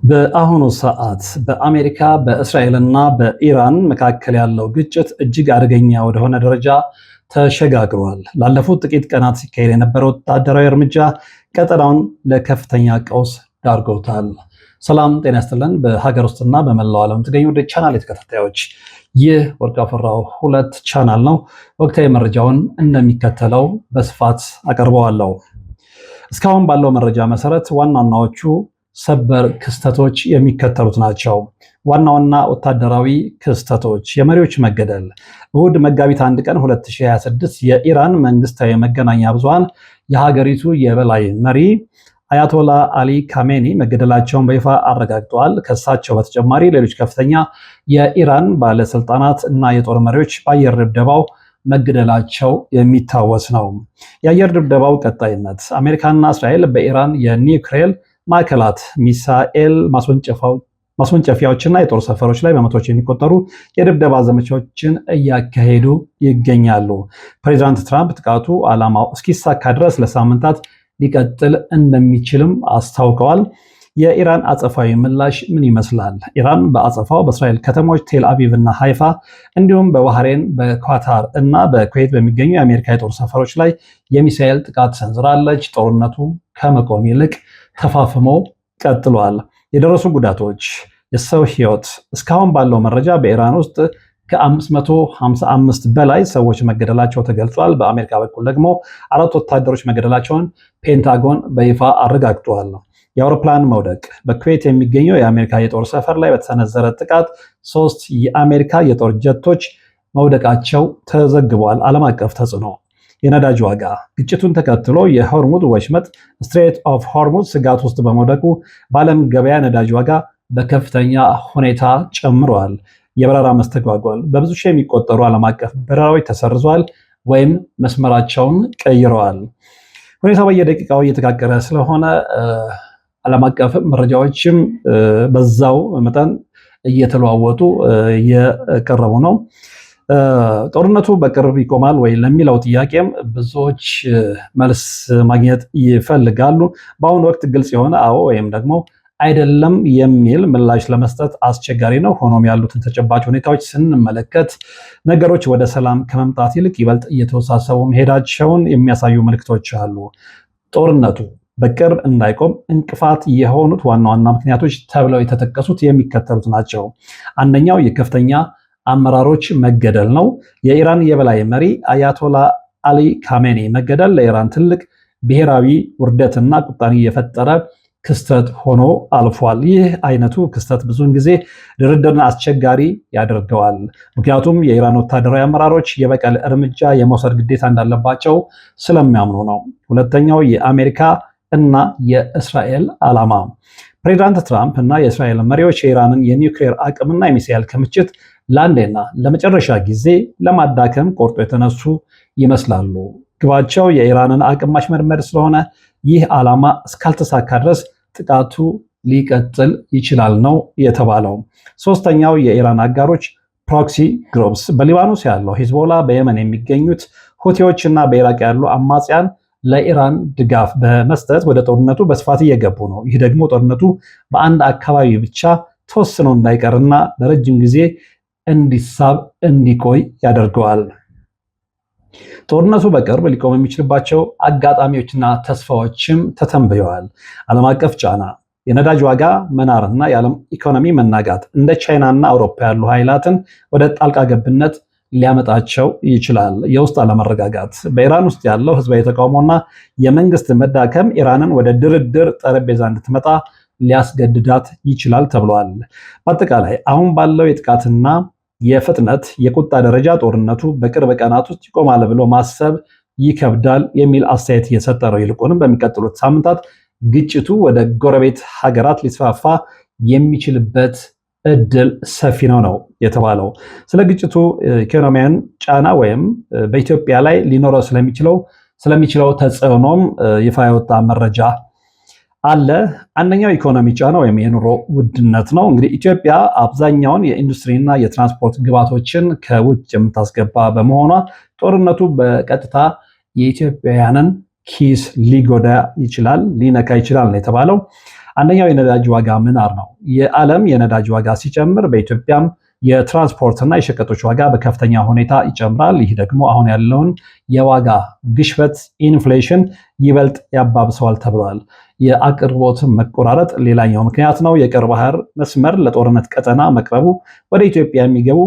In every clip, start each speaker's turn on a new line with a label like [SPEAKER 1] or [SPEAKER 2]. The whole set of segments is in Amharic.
[SPEAKER 1] በአሁኑ ሰዓት በአሜሪካ በእስራኤልና በኢራን መካከል ያለው ግጭት እጅግ አደገኛ ወደሆነ ደረጃ ተሸጋግሯል። ላለፉት ጥቂት ቀናት ሲካሄድ የነበረው ወታደራዊ እርምጃ ቀጠናውን ለከፍተኛ ቀውስ ዳርጎታል። ሰላም ጤና ይስጥልን። በሀገር ውስጥና በመላው ዓለም የምትገኙ ወደ ቻናል ተከታታዮች ይህ ወርቅ አፈራው ሁለት ቻናል ነው። ወቅታዊ መረጃውን እንደሚከተለው በስፋት አቀርበዋለሁ። እስካሁን ባለው መረጃ መሰረት ዋና ዋናዎቹ ሰበር ክስተቶች የሚከተሉት ናቸው። ዋና ዋና ወታደራዊ ክስተቶች: የመሪዎች መገደል። እሁድ መጋቢት 1 ቀን 2026 የኢራን መንግስታዊ መገናኛ ብዙሃን የሀገሪቱ የበላይ መሪ አያቶላ አሊ ካሜኒ መገደላቸውን በይፋ አረጋግጠዋል። ከሳቸው በተጨማሪ ሌሎች ከፍተኛ የኢራን ባለስልጣናት እና የጦር መሪዎች በአየር ድብደባው መገደላቸው የሚታወስ ነው። የአየር ድብደባው ቀጣይነት: አሜሪካና እስራኤል በኢራን የኒውክሌር ማዕከላት፣ ሚሳኤል ማስወንጨፊያዎችና የጦር ሰፈሮች ላይ በመቶዎች የሚቆጠሩ የድብደባ ዘመቻዎችን እያካሄዱ ይገኛሉ። ፕሬዚዳንት ትራምፕ ጥቃቱ ዓላማው እስኪሳካ ድረስ ለሳምንታት ሊቀጥል እንደሚችልም አስታውቀዋል። የኢራን አጸፋዊ ምላሽ ምን ይመስላል? ኢራን በአጸፋው በእስራኤል ከተሞች ቴል አቪቭ እና ሃይፋ እንዲሁም በባህሬን፣ በኳታር እና በኩዌት በሚገኙ የአሜሪካ የጦር ሰፈሮች ላይ የሚሳኤል ጥቃት ሰንዝራለች። ጦርነቱ ከመቆም ይልቅ ተፋፍሞ ቀጥሏል። የደረሱ ጉዳቶች: የሰው ህይወት እስካሁን ባለው መረጃ በኢራን ውስጥ ከ555 በላይ ሰዎች መገደላቸው ተገልጿል። በአሜሪካ በኩል ደግሞ 4 ወታደሮች መገደላቸውን ፔንታጎን በይፋ አረጋግጧል። የአውሮፕላን መውደቅ: በኩዌት የሚገኘው የአሜሪካ የጦር ሰፈር ላይ በተሰነዘረ ጥቃት 3 የአሜሪካ የጦር ጀቶች መውደቃቸው ተዘግቧል። ዓለም አቀፍ ተጽዕኖ: የነዳጅ ዋጋ ግጭቱን ተከትሎ የሆርሙዝ ወሽመጥ ስትሬት ኦፍ ሆርሙዝ ስጋት ውስጥ በመውደቁ በዓለም ገበያ ነዳጅ ዋጋ በከፍተኛ ሁኔታ ጨምሯል። የበረራ መስተጓጎል: በብዙ ሺህ የሚቆጠሩ ዓለም አቀፍ በረራዎች ተሰርዟል ወይም መስመራቸውን ቀይረዋል። ሁኔታው በየደቂቃው እየተጋገረ ስለሆነ ዓለም አቀፍ መረጃዎችም በዛው መጠን እየተለዋወጡ እየቀረቡ ነው። ጦርነቱ በቅርብ ይቆማል ወይ ለሚለው ጥያቄም ብዙዎች መልስ ማግኘት ይፈልጋሉ። በአሁኑ ወቅት ግልጽ የሆነ አዎ ወይም ደግሞ አይደለም የሚል ምላሽ ለመስጠት አስቸጋሪ ነው። ሆኖም ያሉትን ተጨባጭ ሁኔታዎች ስንመለከት ነገሮች ወደ ሰላም ከመምጣት ይልቅ ይበልጥ እየተወሳሰቡ መሄዳቸውን የሚያሳዩ ምልክቶች አሉ። ጦርነቱ በቅርብ እንዳይቆም እንቅፋት የሆኑት ዋና ዋና ምክንያቶች ተብለው የተጠቀሱት የሚከተሉት ናቸው። አንደኛው የከፍተኛ አመራሮች መገደል ነው። የኢራን የበላይ መሪ አያቶላ አሊ ካሜኒ መገደል ለኢራን ትልቅ ብሔራዊ ውርደትና ቁጣን የፈጠረ ክስተት ሆኖ አልፏል። ይህ አይነቱ ክስተት ብዙውን ጊዜ ድርድርን አስቸጋሪ ያደርገዋል። ምክንያቱም የኢራን ወታደራዊ አመራሮች የበቀል እርምጃ የመውሰድ ግዴታ እንዳለባቸው ስለሚያምኑ ነው። ሁለተኛው የአሜሪካ እና የእስራኤል ዓላማ: ፕሬዚዳንት ትራምፕ እና የእስራኤል መሪዎች የኢራንን የኒውክሌር አቅምና የሚሳኤል ክምችት ለአንዴና ለመጨረሻ ጊዜ ለማዳከም ቆርጦ የተነሱ ይመስላሉ። ግባቸው የኢራንን አቅም ማሽመድመድ ስለሆነ ይህ ዓላማ እስካልተሳካ ድረስ ጥቃቱ ሊቀጥል ይችላል ነው የተባለው። ሶስተኛው የኢራን አጋሮች ፕሮክሲ ግሩፕስ: በሊባኖስ ያለው ሂዝቦላ፣ በየመን የሚገኙት ሁቲዎች እና በኢራቅ ያሉ አማጽያን ለኢራን ድጋፍ በመስጠት ወደ ጦርነቱ በስፋት እየገቡ ነው። ይህ ደግሞ ጦርነቱ በአንድ አካባቢ ብቻ ተወስኖ እንዳይቀርና ለረጅም ጊዜ እንዲቆይ ያደርገዋል። ጦርነቱ በቅርብ ሊቆም የሚችልባቸው አጋጣሚዎችና ተስፋዎችም ተተንብየዋል። ዓለም አቀፍ ጫና: የነዳጅ ዋጋ መናርና የዓለም ኢኮኖሚ መናጋት እንደ ቻይናና አውሮፓ ያሉ ኃይላትን ወደ ጣልቃ ገብነት ሊያመጣቸው ይችላል። የውስጥ አለመረጋጋት: በኢራን ውስጥ ያለው ህዝባዊ ተቃውሞና የመንግስት መዳከም ኢራንን ወደ ድርድር ጠረጴዛ እንድትመጣ ሊያስገድዳት ይችላል ተብሏል። በአጠቃላይ አሁን ባለው የጥቃትና የፍጥነት የቁጣ ደረጃ ጦርነቱ በቅርብ ቀናት ውስጥ ይቆማል ብሎ ማሰብ ይከብዳል የሚል አስተያየት እየሰጠ ነው። ይልቁንም በሚቀጥሉት ሳምንታት ግጭቱ ወደ ጎረቤት ሀገራት ሊስፋፋ የሚችልበት እድል ሰፊ ነው የተባለው። ስለ ግጭቱ ኢኮኖሚያን ጫና ወይም በኢትዮጵያ ላይ ሊኖረው ስለሚችለው ተጽዕኖም ይፋ የወጣ መረጃ አለ። አንደኛው ኢኮኖሚ ጫና ወይም የኑሮ ውድነት ነው። እንግዲህ ኢትዮጵያ አብዛኛውን የኢንዱስትሪና የትራንስፖርት ግብዓቶችን ከውጭ የምታስገባ በመሆኗ ጦርነቱ በቀጥታ የኢትዮጵያውያንን ኪስ ሊጎዳ ይችላል፣ ሊነካ ይችላል ነው የተባለው። አንደኛው የነዳጅ ዋጋ ምናር ነው። የዓለም የነዳጅ ዋጋ ሲጨምር በኢትዮጵያም የትራንስፖርትና የሸቀጦች ዋጋ በከፍተኛ ሁኔታ ይጨምራል። ይህ ደግሞ አሁን ያለውን የዋጋ ግሽበት ኢንፍሌሽን ይበልጥ ያባብሰዋል ተብሏል። የአቅርቦት መቆራረጥ ሌላኛው ምክንያት ነው። የቀይ ባህር መስመር ለጦርነት ቀጠና መቅረቡ ወደ ኢትዮጵያ የሚገቡ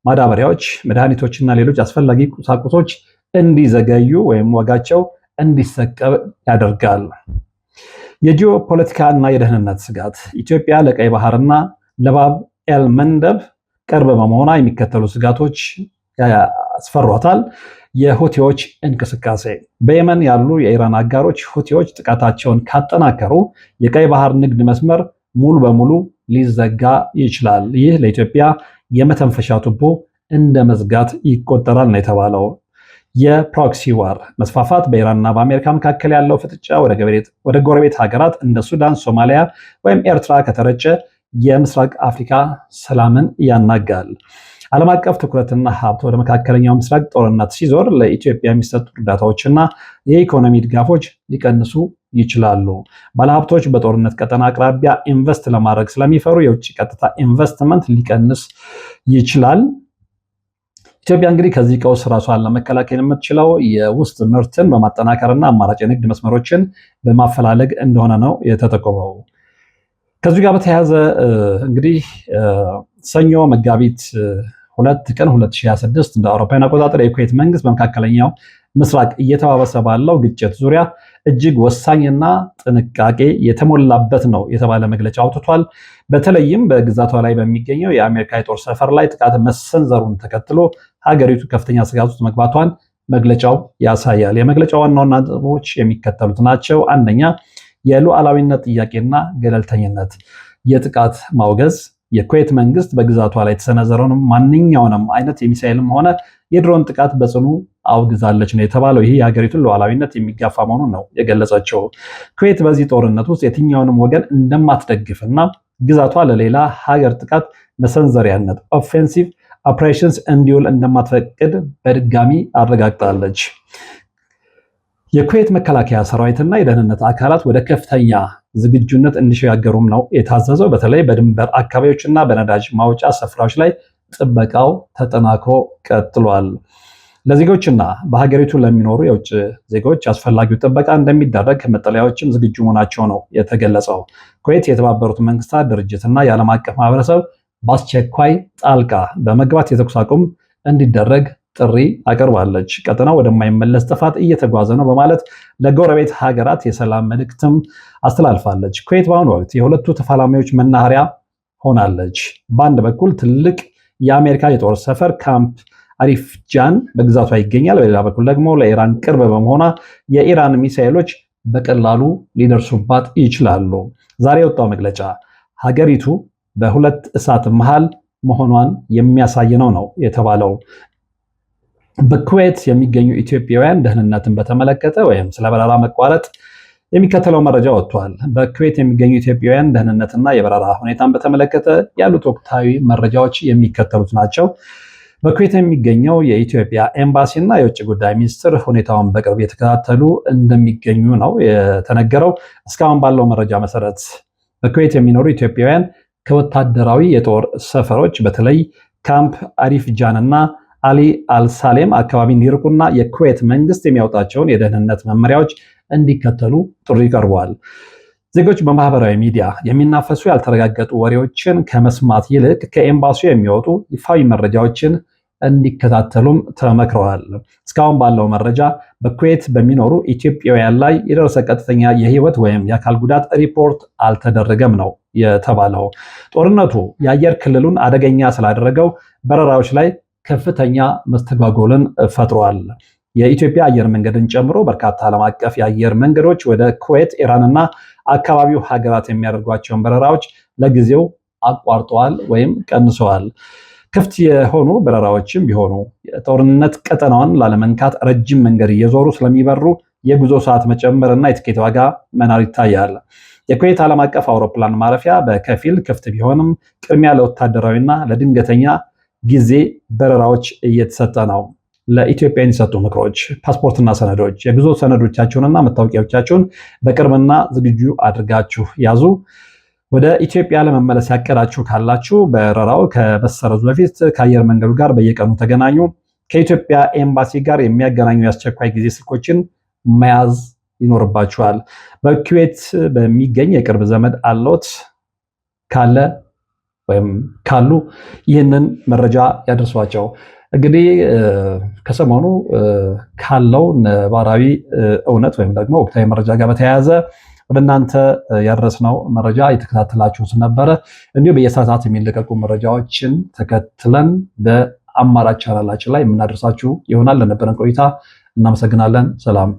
[SPEAKER 1] ማዳበሪያዎች፣ መድኃኒቶችና ሌሎች አስፈላጊ ቁሳቁሶች እንዲዘገዩ ወይም ዋጋቸው እንዲሰቀብ ያደርጋል። የጂኦፖለቲካ እና የደህንነት ስጋት ኢትዮጵያ ለቀይ ባህርና ለባብ ኤል መንደብ ቅርብ በመሆኗ የሚከተሉ ስጋቶች ያስፈሯታል። የሁቲዎች እንቅስቃሴ በየመን ያሉ የኢራን አጋሮች ሁቲዎች ጥቃታቸውን ካጠናከሩ የቀይ ባህር ንግድ መስመር ሙሉ በሙሉ ሊዘጋ ይችላል። ይህ ለኢትዮጵያ የመተንፈሻ ቱቦ እንደ መዝጋት ይቆጠራል ነው የተባለው። የፕሮክሲ ዋር መስፋፋት በኢራንና በአሜሪካ መካከል ያለው ፍጥጫ ወደ ጎረቤት ሀገራት እንደ ሱዳን፣ ሶማሊያ ወይም ኤርትራ ከተረጨ የምስራቅ አፍሪካ ሰላምን ያናጋል። ዓለም አቀፍ ትኩረትና ሀብት ወደ መካከለኛው ምስራቅ ጦርነት ሲዞር ለኢትዮጵያ የሚሰጡ እርዳታዎችና የኢኮኖሚ ድጋፎች ሊቀንሱ ይችላሉ። ባለሀብቶች በጦርነት ቀጠና አቅራቢያ ኢንቨስት ለማድረግ ስለሚፈሩ የውጭ ቀጥታ ኢንቨስትመንት ሊቀንስ ይችላል። ኢትዮጵያ እንግዲህ ከዚህ ቀውስ ራሷን ለመከላከል የምትችለው የውስጥ ምርትን በማጠናከርና አማራጭ የንግድ መስመሮችን በማፈላለግ እንደሆነ ነው የተጠቆመው። ከዚህ ጋር በተያያዘ እንግዲህ ሰኞ መጋቢት 2 ቀን 2026 እንደ አውሮፓውያን አቆጣጠር የኩዌት መንግስት በመካከለኛው ምስራቅ እየተባባሰ ባለው ግጭት ዙሪያ እጅግ ወሳኝና ጥንቃቄ የተሞላበት ነው የተባለ መግለጫ አውጥቷል። በተለይም በግዛቷ ላይ በሚገኘው የአሜሪካ የጦር ሰፈር ላይ ጥቃት መሰንዘሩን ተከትሎ ሀገሪቱ ከፍተኛ ስጋት ውስጥ መግባቷን መግለጫው ያሳያል። የመግለጫው ዋና ዋና ነጥቦች የሚከተሉት ናቸው። አንደኛ፣ የሉዓላዊነት ጥያቄና ገለልተኝነት፣ የጥቃት ማውገዝ። የኩዌት መንግስት በግዛቷ ላይ የተሰነዘረውን ማንኛውንም አይነት የሚሳኤልም ሆነ የድሮን ጥቃት በጽኑ አውግዛለች ነው የተባለው። ይህ የሀገሪቱን ሉዓላዊነት የሚጋፋ መሆኑን ነው የገለጸችው። ኩዌት በዚህ ጦርነት ውስጥ የትኛውንም ወገን እንደማትደግፍና ግዛቷ ለሌላ ሀገር ጥቃት መሰንዘሪያነት ኦፌንሲቭ ኦፕሬሽንስ እንዲውል እንደማትፈቅድ በድጋሚ አረጋግጣለች። የኩዌት መከላከያ ሰራዊትና የደህንነት አካላት ወደ ከፍተኛ ዝግጁነት እንዲሸጋገሩም ነው የታዘዘው። በተለይ በድንበር አካባቢዎችና በነዳጅ ማውጫ ስፍራዎች ላይ ጥበቃው ተጠናክሮ ቀጥሏል። ለዜጎችና በሀገሪቱ ለሚኖሩ የውጭ ዜጎች አስፈላጊው ጥበቃ እንደሚደረግ መጠለያዎችም ዝግጁ መሆናቸው ነው የተገለጸው። ኩዌት የተባበሩት መንግስታት ድርጅትና የዓለም አቀፍ ማህበረሰብ በአስቸኳይ ጣልቃ በመግባት የተኩስ አቁም እንዲደረግ ጥሪ አቀርባለች። ቀጠናው ወደማይመለስ ጥፋት እየተጓዘ ነው በማለት ለጎረቤት ሀገራት የሰላም መልእክትም አስተላልፋለች። ኩዌት በአሁኑ ወቅት የሁለቱ ተፋላሚዎች መናኸሪያ ሆናለች። በአንድ በኩል ትልቅ የአሜሪካ የጦር ሰፈር ካምፕ አሪፍ ጃን በግዛቷ ይገኛል። በሌላ በኩል ደግሞ ለኢራን ቅርብ በመሆኗ የኢራን ሚሳኤሎች በቀላሉ ሊደርሱባት ይችላሉ። ዛሬ የወጣው መግለጫ ሀገሪቱ በሁለት እሳት መሃል መሆኗን የሚያሳይ ነው የተባለው። በኩዌት የሚገኙ ኢትዮጵያውያን ደህንነትን በተመለከተ ወይም ስለ በረራ መቋረጥ የሚከተለው መረጃ ወጥቷል። በኩዌት የሚገኙ ኢትዮጵያውያን ደህንነትና የበረራ ሁኔታን በተመለከተ ያሉት ወቅታዊ መረጃዎች የሚከተሉት ናቸው። በኩዌት የሚገኘው የኢትዮጵያ ኤምባሲና የውጭ ጉዳይ ሚኒስትር ሁኔታውን በቅርብ የተከታተሉ እንደሚገኙ ነው የተነገረው። እስካሁን ባለው መረጃ መሰረት በኩዌት የሚኖሩ ኢትዮጵያውያን ከወታደራዊ የጦር ሰፈሮች በተለይ ካምፕ አሪፍ ጃን እና አሊ አልሳሌም አካባቢ እንዲርቁና የኩዌት መንግስት የሚያወጣቸውን የደህንነት መመሪያዎች እንዲከተሉ ጥሪ ቀርቧል። ዜጎች በማህበራዊ ሚዲያ የሚናፈሱ ያልተረጋገጡ ወሬዎችን ከመስማት ይልቅ ከኤምባሲው የሚወጡ ይፋዊ መረጃዎችን እንዲከታተሉም ተመክረዋል። እስካሁን ባለው መረጃ በኩዌት በሚኖሩ ኢትዮጵያውያን ላይ የደረሰ ቀጥተኛ የህይወት ወይም የአካል ጉዳት ሪፖርት አልተደረገም ነው የተባለው። ጦርነቱ የአየር ክልሉን አደገኛ ስላደረገው በረራዎች ላይ ከፍተኛ መስተጓጎልን ፈጥሯል። የኢትዮጵያ አየር መንገድን ጨምሮ በርካታ ዓለም አቀፍ የአየር መንገዶች ወደ ኩዌት፣ ኢራንና አካባቢው ሀገራት የሚያደርጓቸውን በረራዎች ለጊዜው አቋርጠዋል ወይም ቀንሰዋል። ክፍት የሆኑ በረራዎችም ቢሆኑ የጦርነት ቀጠናውን ላለመንካት ረጅም መንገድ እየዞሩ ስለሚበሩ የጉዞ ሰዓት መጨመርና የትኬት ዋጋ መናር ይታያል። የኩዌት ዓለም አቀፍ አውሮፕላን ማረፊያ በከፊል ክፍት ቢሆንም ቅድሚያ ለወታደራዊና ለድንገተኛ ጊዜ በረራዎች እየተሰጠ ነው። ለኢትዮጵያ የሚሰጡ ምክሮች፣ ፓስፖርትና ሰነዶች፣ የጉዞ ሰነዶቻችሁንና መታወቂያዎቻችሁን በቅርብና ዝግጁ አድርጋችሁ ያዙ። ወደ ኢትዮጵያ ለመመለስ ያቀዳችሁ ካላችሁ በረራው ከመሰረዙ በፊት ከአየር መንገዱ ጋር በየቀኑ ተገናኙ። ከኢትዮጵያ ኤምባሲ ጋር የሚያገናኙ የአስቸኳይ ጊዜ ስልኮችን መያዝ ይኖርባችኋል። በኩዌት በሚገኝ የቅርብ ዘመድ አለዎት ካለ ወይም ካሉ ይህንን መረጃ ያደርሷቸው። እንግዲህ ከሰሞኑ ካለው ነባራዊ እውነት ወይም ደግሞ ወቅታዊ መረጃ ጋር በተያያዘ ወደ እናንተ ያደረስነው መረጃ የተከታተላችሁት ነበረ። እንዲሁም በየሰዓታት የሚለቀቁ መረጃዎችን ተከትለን በአማራጭ ቻናላችን ላይ የምናደርሳችሁ ይሆናል። ለነበረን ቆይታ እናመሰግናለን። ሰላም።